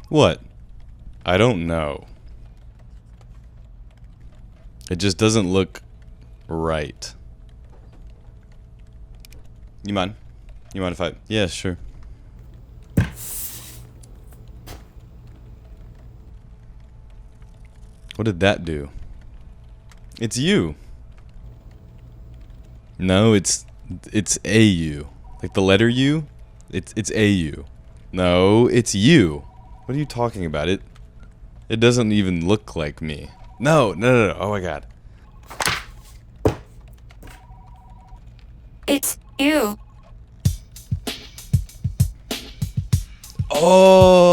What? I don't know. It just doesn't look right. You mind? You mind if I... Yeah, sure. What did that do? It's you. No, it's AU. Like the letter U? It's AU. No, it's you. What are you talking about? It doesn't even look like me. No. Oh my god. It's you. Oh.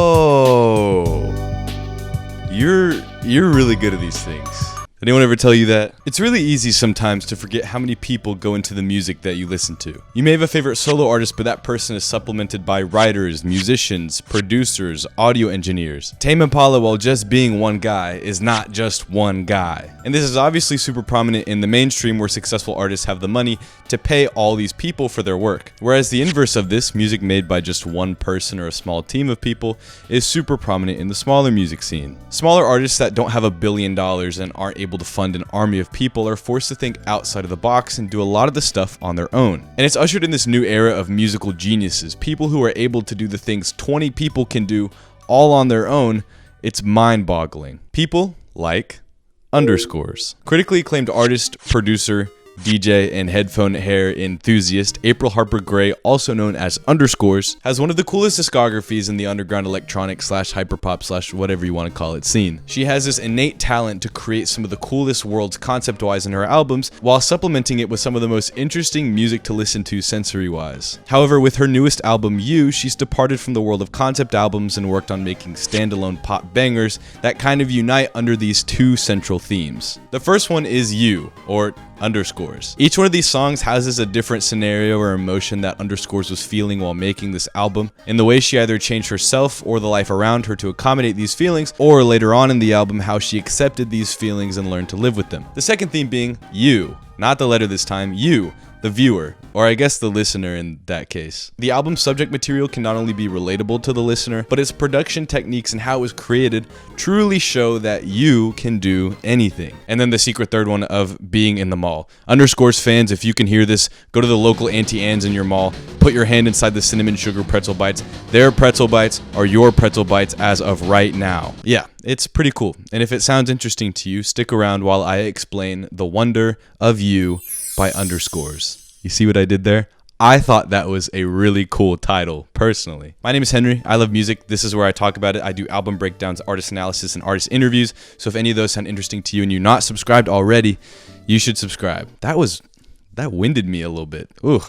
You're really good at these things. Anyone ever tell you that? It's really easy sometimes to forget how many people go into the music that you listen to. You may have a favorite solo artist, but that person is supplemented by writers, musicians, producers, audio engineers. Tame Impala, while just being one guy, is not just one guy. And this is obviously super prominent in the mainstream where successful artists have the money to pay all these people for their work. Whereas the inverse of this, music made by just one person or a small team of people, is super prominent in the smaller music scene. Smaller artists that don't have $1 billion and aren't able to fund an army of people are forced to think outside of the box and do a lot of the stuff on their own. And it's ushered in this new era of musical geniuses, people who are able to do the things 20 people can do all on their own. It's mind-boggling. People like Underscores. Critically acclaimed artist, producer, DJ, and headphone hair enthusiast April Harper Gray, also known as Underscores, has one of the coolest discographies in the underground electronic / hyperpop / whatever you want to call it scene. She has this innate talent to create some of the coolest worlds concept-wise in her albums, while supplementing it with some of the most interesting music to listen to sensory-wise. However, with her newest album, You, she's departed from the world of concept albums and worked on making standalone pop bangers that kind of unite under these two central themes. The first one is You, or Underscores. Each one of these songs houses a different scenario or emotion that Underscores was feeling while making this album, in the way she either changed herself or the life around her to accommodate these feelings, or later on in the album how she accepted these feelings and learned to live with them. The second theme being You, not the letter this time, you, the viewer, or I guess the listener in that case. The album's subject material can not only be relatable to the listener, but its production techniques and how it was created truly show that you can do anything. And then the secret third one of being in the mall. Underscores fans, if you can hear this, go to the local Auntie Anne's in your mall, put your hand inside the cinnamon sugar pretzel bites. Their pretzel bites are your pretzel bites as of right now. Yeah, it's pretty cool. And if it sounds interesting to you, stick around while I explain The Wonder of You by Underscores. You see what I did there? I thought that was a really cool title, personally. My name is Henry. I love music. This is where I talk about it. I do album breakdowns, artist analysis, and artist interviews. So if any of those sound interesting to you and you're not subscribed already, you should subscribe. That winded me a little bit. Ooh,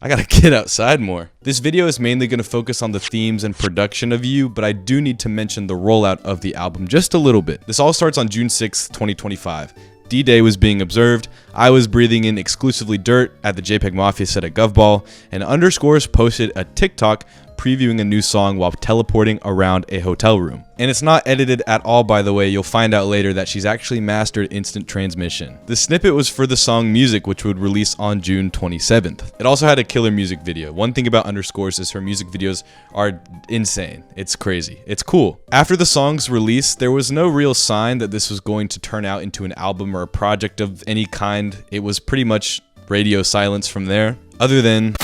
I gotta get outside more. This video is mainly gonna focus on the themes and production of You, but I do need to mention the rollout of the album just a little bit. This all starts on June 6th, 2025. D-Day was being observed, I was breathing in exclusively dirt at the JPEG Mafia set at Govball, and Underscores posted a TikTok previewing a new song while teleporting around a hotel room. And it's not edited at all, by the way. You'll find out later that she's actually mastered instant transmission. The snippet was for the song Music, which would release on June 27th. It also had a killer music video. One thing about Underscores is her music videos are insane. It's crazy. It's cool. After the song's release, there was no real sign that this was going to turn out into an album or a project of any kind. It was pretty much radio silence from there, other than...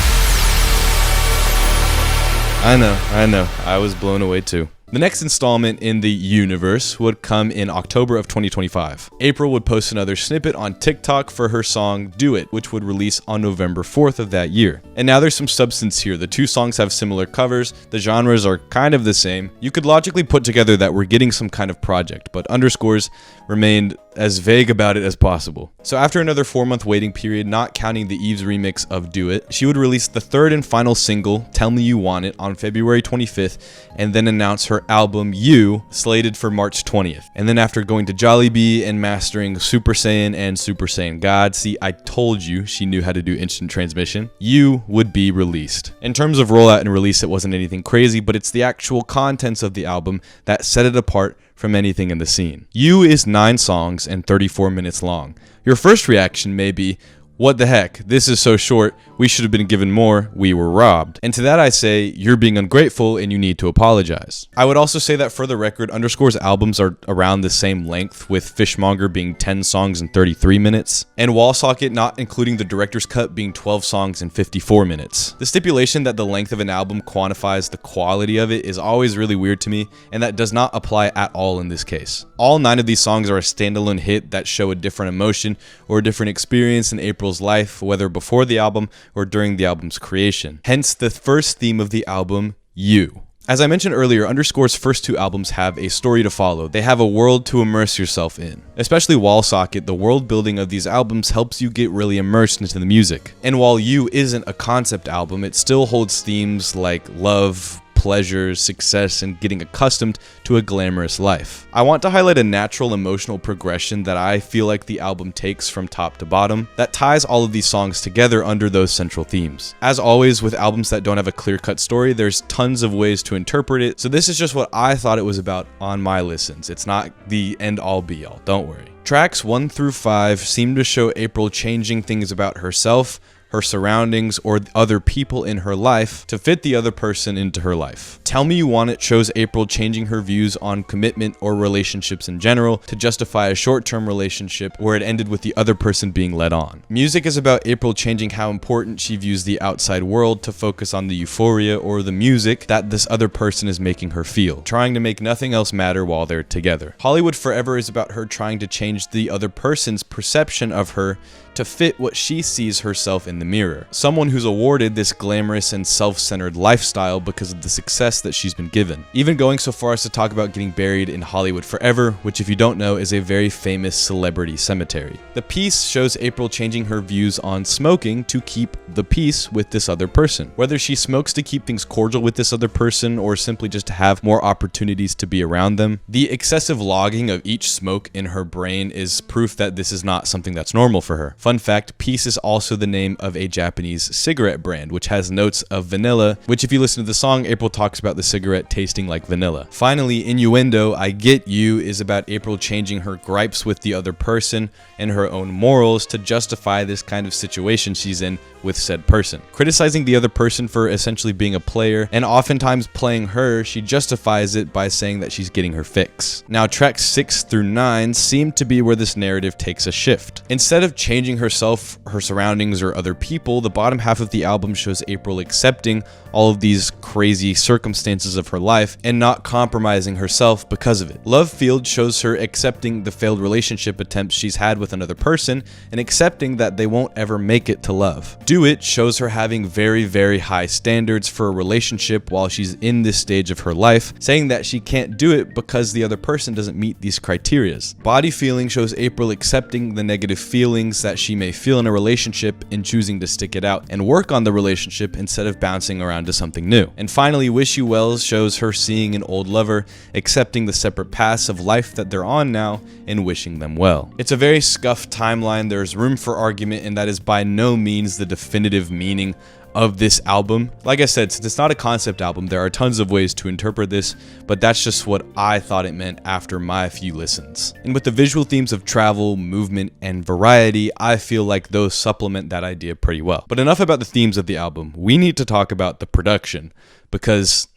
I know, I was blown away too. The next installment in the universe would come in October of 2025. April would post another snippet on TikTok for her song Do It, which would release on November 4th of that year. And now there's some substance here. The two songs have similar covers, the genres are kind of the same. You could logically put together that we're getting some kind of project, but Underscores remained as vague about it as possible. So after another 4-month waiting period, not counting the Eve's remix of Do It, she would release the third and final single, Tell Me You Want It, on February 25th, and then announce her album You, slated for March 20th. And then after going to Jollibee and mastering Super Saiyan and Super Saiyan God, see, I told you she knew how to do instant transmission, You would be released. In terms of rollout and release, it wasn't anything crazy, but it's the actual contents of the album that set it apart from anything in the scene. You is 9 songs and 34 minutes long. Your first reaction may be, what the heck, this is so short, we should have been given more, we were robbed. And to that I say, you're being ungrateful and you need to apologize. I would also say that for the record, Underscore's albums are around the same length, with Fishmonger being 10 songs and 33 minutes, and Wallsocket, not including the director's cut, being 12 songs and 54 minutes. The stipulation that the length of an album quantifies the quality of it is always really weird to me, and that does not apply at all in this case. All 9 of these songs are a standalone hit that show a different emotion or a different experience in April's life, whether before the album or during the album's creation. Hence the first theme of the album, You. As I mentioned earlier, Underscore's first 2 albums have a story to follow. They have a world to immerse yourself in. Especially Wallsocket, the world building of these albums helps you get really immersed into the music. And while You isn't a concept album, it still holds themes like love, pleasure, success, and getting accustomed to a glamorous life. I want to highlight a natural emotional progression that I feel like the album takes from top to bottom that ties all of these songs together under those central themes. As always, with albums that don't have a clear-cut story, there's tons of ways to interpret it, so this is just what I thought it was about on my listens. It's not the end-all be-all, don't worry. Tracks 1 through 5 seem to show April changing things about herself, her surroundings, or other people in her life to fit the other person into her life. Tell Me You Want It shows April changing her views on commitment or relationships in general to justify a short-term relationship where it ended with the other person being led on. Music is about April changing how important she views the outside world to focus on the euphoria or the music that this other person is making her feel, trying to make nothing else matter while they're together. Hollywood Forever is about her trying to change the other person's perception of her to fit what she sees herself in the mirror. Someone who's awarded this glamorous and self-centered lifestyle because of the success that she's been given. Even going so far as to talk about getting buried in Hollywood Forever, which if you don't know is a very famous celebrity cemetery. The piece shows April changing her views on smoking to keep the peace with this other person. Whether she smokes to keep things cordial with this other person or simply just to have more opportunities to be around them. The excessive logging of each smoke in her brain is proof that this is not something that's normal for her. Fun fact, Peace is also the name of a Japanese cigarette brand, which has notes of vanilla, which if you listen to the song, April talks about the cigarette tasting like vanilla. Finally, Innuendo, I Get You, is about April changing her gripes with the other person and her own morals to justify this kind of situation she's in with said person. Criticizing the other person for essentially being a player, and oftentimes playing her, she justifies it by saying that she's getting her fix. Now, tracks 6 through 9 seem to be where this narrative takes a shift. Instead of changing herself, her surroundings, or other people, the bottom half of the album shows April accepting all of these crazy circumstances of her life and not compromising herself because of it. Love Field shows her accepting the failed relationship attempts she's had with another person and accepting that they won't ever make it to love. Do It shows her having very, very high standards for a relationship while she's in this stage of her life, saying that she can't do it because the other person doesn't meet these criterias. Body Feeling shows April accepting the negative feelings that she may feel in a relationship and choosing to stick it out and work on the relationship instead of bouncing around to something new. And finally, Wish You Well shows her seeing an old lover, accepting the separate paths of life that they're on now, and wishing them well. It's a very scuffed timeline, there's room for argument, and that is by no means the definitive meaning of this album. Like I said, since it's not a concept album, there are tons of ways to interpret this, but that's just what I thought it meant after my few listens. And with the visual themes of travel, movement, and variety, I feel like those supplement that idea pretty well. But enough about the themes of the album. We need to talk about the production, because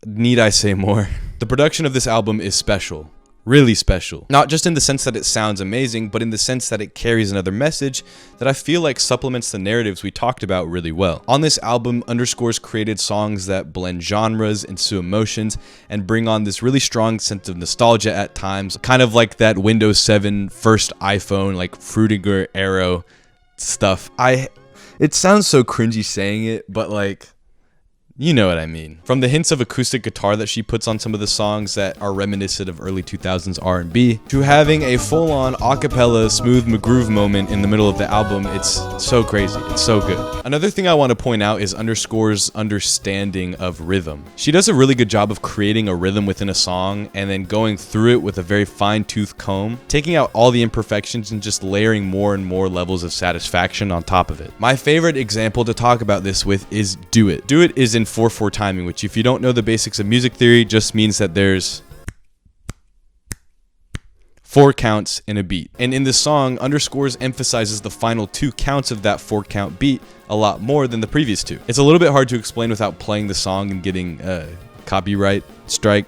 need I say more? The production of this album is special. Really special. Not just in the sense that it sounds amazing, but in the sense that it carries another message that I feel like supplements the narratives we talked about really well. On this album, Underscore's created songs that blend genres and sue emotions and bring on this really strong sense of nostalgia at times, kind of like that Windows 7 first iPhone, like Frutiger Arrow stuff. It sounds so cringy saying it, but like, you know what I mean. From the hints of acoustic guitar that she puts on some of the songs that are reminiscent of early 2000s R&B, to having a full-on acapella smooth McGroove moment in the middle of the album, it's so crazy. It's so good. Another thing I want to point out is Underscore's understanding of rhythm. She does a really good job of creating a rhythm within a song and then going through it with a very fine-tooth comb, taking out all the imperfections and just layering more and more levels of satisfaction on top of it. My favorite example to talk about this with is Do It. Do It is in 4/4 timing, which if you don't know the basics of music theory, just means that there's 4 counts in a beat. And in this song, Underscores emphasizes the final 2 counts of that 4 count beat a lot more than the previous 2. It's a little bit hard to explain without playing the song and getting copyright struck,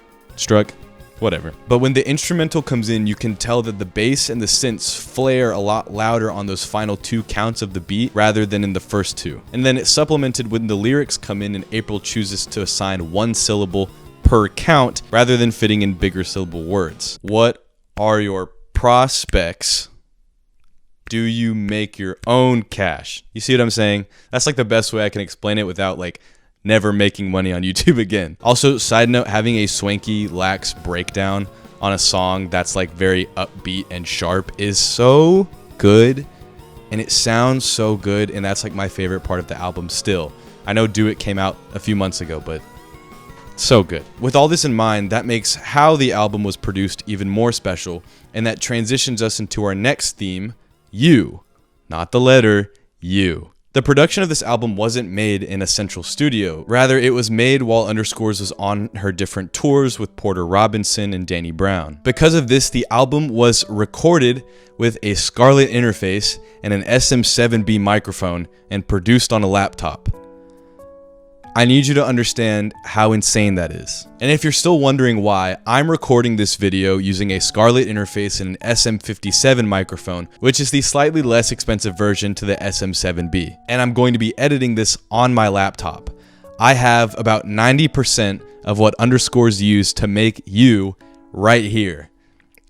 whatever. But when the instrumental comes in, you can tell that the bass and the synths flare a lot louder on those final 2 counts of the beat rather than in the first 2. And then it's supplemented when the lyrics come in and April chooses to assign 1 syllable per count rather than fitting in bigger syllable words. What are your prospects? Do you make your own cash? You see what I'm saying? That's like the best way I can explain it without like never making money on YouTube again. Also, side note, having a swanky, lax breakdown on a song that's like very upbeat and sharp is so good, and it sounds so good, and that's like my favorite part of the album still. I know Do It came out a few months ago, but so good. With all this in mind, that makes how the album was produced even more special, and that transitions us into our next theme, You. Not the letter, You. The production of this album wasn't made in a central studio. Rather, it was made while Underscores was on her different tours with Porter Robinson and Danny Brown. Because of this, the album was recorded with a Scarlett interface and an SM7B microphone and produced on a laptop. I need you to understand how insane that is. And if you're still wondering why, I'm recording this video using a Scarlett interface and an SM57 microphone, which is the slightly less expensive version to the SM7B. And I'm going to be editing this on my laptop. I have about 90% of what Underscores used to make You right here.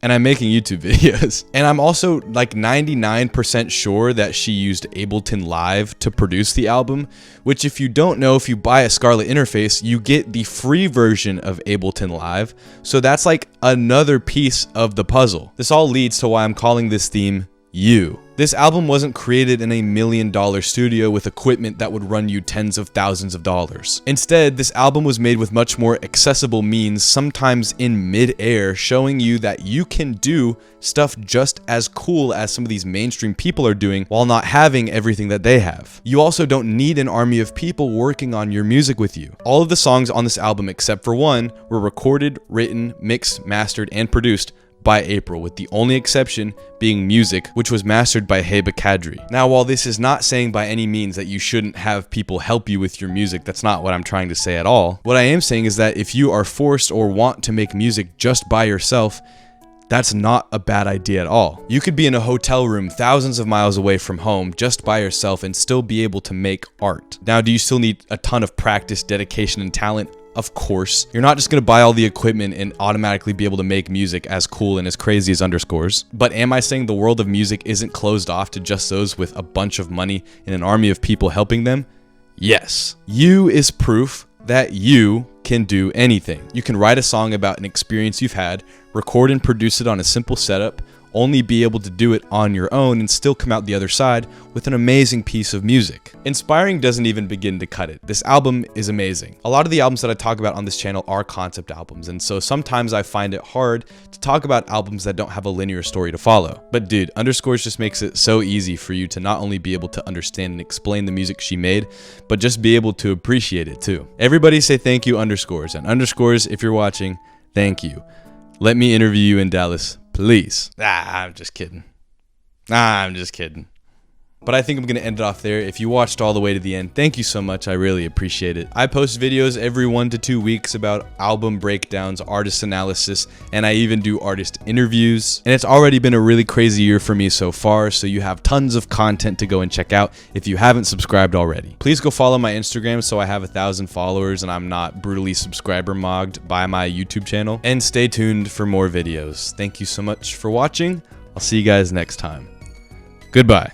And I'm making YouTube videos. And I'm also like 99% sure that she used Ableton Live to produce the album, which if you don't know, if you buy a Scarlett interface, you get the free version of Ableton Live. So that's like another piece of the puzzle. This all leads to why I'm calling this theme You. This album wasn't created in a $1 million studio with equipment that would run you tens of thousands of dollars. Instead, this album was made with much more accessible means, sometimes in mid-air, showing you that you can do stuff just as cool as some of these mainstream people are doing while not having everything that they have. You also don't need an army of people working on your music with you. All of the songs on this album, except for one, were recorded, written, mixed, mastered, and produced by April, with the only exception being Music, which was mastered by Heba Kadri. Now, while this is not saying by any means that you shouldn't have people help you with your music, that's not what I'm trying to say at all. What I am saying is that if you are forced or want to make music just by yourself, that's not a bad idea at all. You could be in a hotel room thousands of miles away from home just by yourself and still be able to make art. Now, do you still need a ton of practice, dedication, and talent? Of course. You're not just going to buy all the equipment and automatically be able to make music as cool and as crazy as Underscores. But am I saying the world of music isn't closed off to just those with a bunch of money and an army of people helping them? Yes. You is proof that you can do anything. You can write a song about an experience you've had, record and produce it on a simple setup, only be able to do it on your own and still come out the other side with an amazing piece of music. Inspiring doesn't even begin to cut it. This album is amazing. A lot of the albums that I talk about on this channel are concept albums, and so sometimes I find it hard to talk about albums that don't have a linear story to follow. But dude, Underscores just makes it so easy for you to not only be able to understand and explain the music she made, but just be able to appreciate it too. Everybody say thank you, Underscores, and Underscores, if you're watching, thank you. Let me interview you in Dallas, please. I'm just kidding. I'm just kidding. But I think I'm going to end it off there. If you watched all the way to the end, thank you so much. I really appreciate it. I post videos every 1 to 2 weeks about album breakdowns, artist analysis, and I even do artist interviews. And it's already been a really crazy year for me so far, so you have tons of content to go and check out if you haven't subscribed already. Please go follow my Instagram so I have 1,000 followers and I'm not brutally subscriber mogged by my YouTube channel. And stay tuned for more videos. Thank you so much for watching. I'll see you guys next time. Goodbye.